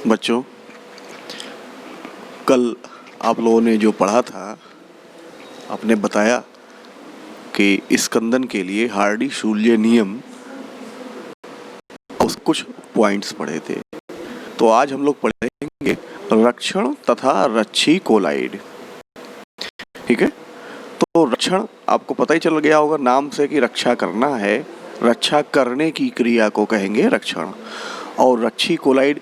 बच्चों, कल आप लोगों ने जो पढ़ा था, आपने बताया कि स्कंदन के लिए हार्डी-शूल्य नियम उस कुछ पॉइंट्स पढ़े थे। तो आज हम लोग पढ़ेंगे रक्षण तथा रक्षी कोलाइड। ठीक है, तो रक्षण आपको पता ही चल गया होगा नाम से कि रक्षा करना है, रक्षा करने की क्रिया को कहेंगे रक्षण। और रक्षी कोलाइड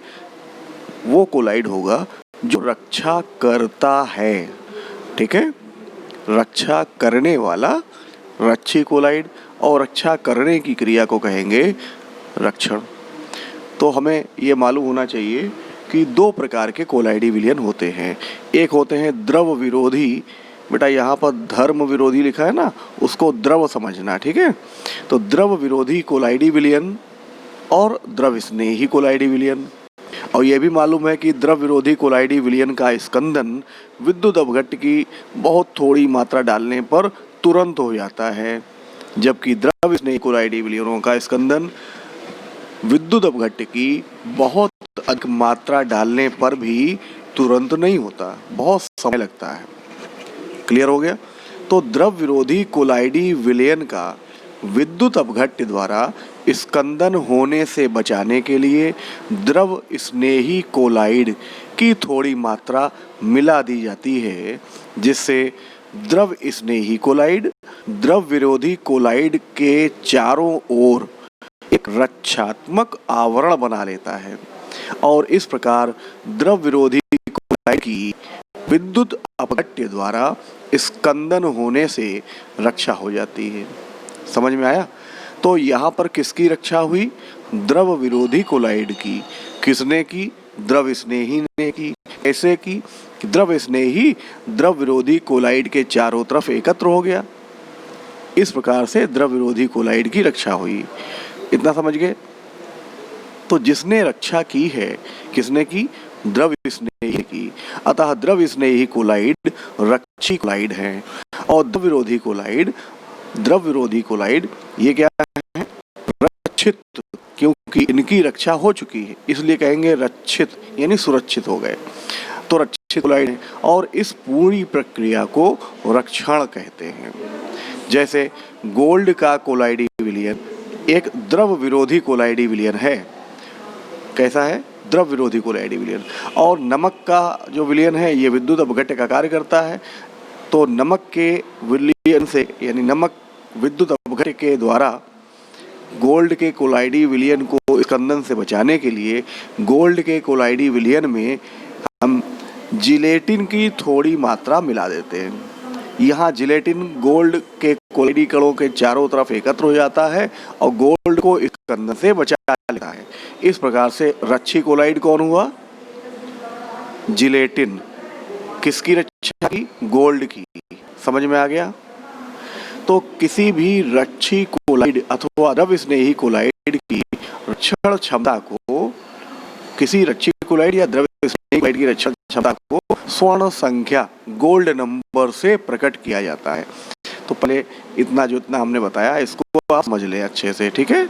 वो कोलाइड होगा जो रक्षा करता है। ठीक है, रक्षा करने वाला रक्षी कोलाइड और रक्षा करने की क्रिया को कहेंगे रक्षण। तो हमें ये मालूम होना चाहिए कि दो प्रकार के कोलाइडी विलयन होते हैं। एक होते हैं द्रव विरोधी, बेटा यहाँ पर धर्म विरोधी लिखा है ना, उसको द्रव समझना। ठीक है, तो द्रव विरोधी कोलाइडी विलयन और द्रव स्नेही कोलाइडी विलयन। और यह भी मालूम है कि द्रव विरोधी कोलाइडी विलयन का स्कंदन विद्युत अपघट्ट की बहुत थोड़ी मात्रा डालने पर तुरंत हो जाता है, जबकि द्रव स्नेही कोलाइडी विलयनों का स्कंदन विद्युत अपघट्ट की बहुत अधिक मात्रा डालने पर भी तुरंत नहीं होता, बहुत समय लगता है। क्लियर हो गया? तो द्रव विरोधी कोलाइडी विलयन का विद्युत अपघट्ट द्वारा स्कंदन होने से बचाने के लिए द्रव स्नेही कोलाइड की थोड़ी मात्रा मिला दी जाती है, जिससे द्रव स्नेही कोलाइड द्रव विरोधी कोलाइड के चारों ओर एक रक्षात्मक आवरण बना लेता है और इस प्रकार द्रव विरोधी कोलाइड की विद्युत अपघट्ट द्वारा स्कंदन होने से रक्षा हो जाती है। समझ में आया? तो यहाँ पर किसकी रक्षा हुई? द्रव विरोधी कोलाइड की। किसने की? द्रव स्नेही ने की। ऐसे की द्रव स्नेही द्रव विरोधी कोलाइड के चारों तरफ एकत्र हो गया, इस प्रकार से द्रव विरोधी कोलाइड की रक्षा हुई। इतना समझ गए? तो जिसने रक्षा की है, किसने की? द्रव स्नेही की। अतः द्रव स्नेही कोलाइड रक्षी कोलाइड है और द्रव विरोधी कोलाइड ये क्या है? रक्षित, क्योंकि इनकी रक्षा हो चुकी है, इसलिए कहेंगे रक्षित, यानी सुरक्षित हो गए। तो रक्षित कोलाइड है और इस पूरी प्रक्रिया को रक्षण कहते हैं। जैसे गोल्ड का कोलाइडी विलयन एक द्रव विरोधी कोलाइडी विलयन है। कैसा है? द्रव विरोधी कोलाइडी विलयन। और नमक का जो विलयन है ये विद्युत अपघट्ट का कार्य करता है। तो नमक के विलयन से, यानी नमक विद्युत अपघट्ट के द्वारा गोल्ड के कोलाइडी विलयन को स्कंदन से बचाने के लिए गोल्ड के कोलाइडी विलयन में हम जिलेटिन की थोड़ी मात्रा मिला देते हैं। यहाँ जिलेटिन गोल्ड के कोलाइडी कणों के चारों तरफ एकत्र हो जाता है और गोल्ड को स्कंदन से बचा लेता है। इस प्रकार से रक्षी कोलाइड कौन हुआ? जिलेटिन। किसकी रक्षा की? गोल्ड की। समझ में आ गया? तो किसी भी रक्षी कोलाइड अथवा द्रव स्नेही कोलाइड की रक्षण क्षमता को, किसी रक्षी कोलाइड या द्रव स्नेही कोलाइड की रक्षण क्षमता को स्वर्ण संख्या, गोल्ड नंबर से प्रकट किया जाता है। तो पहले इतना हमने बताया, इसको आप समझ लें अच्छे से। ठीक है?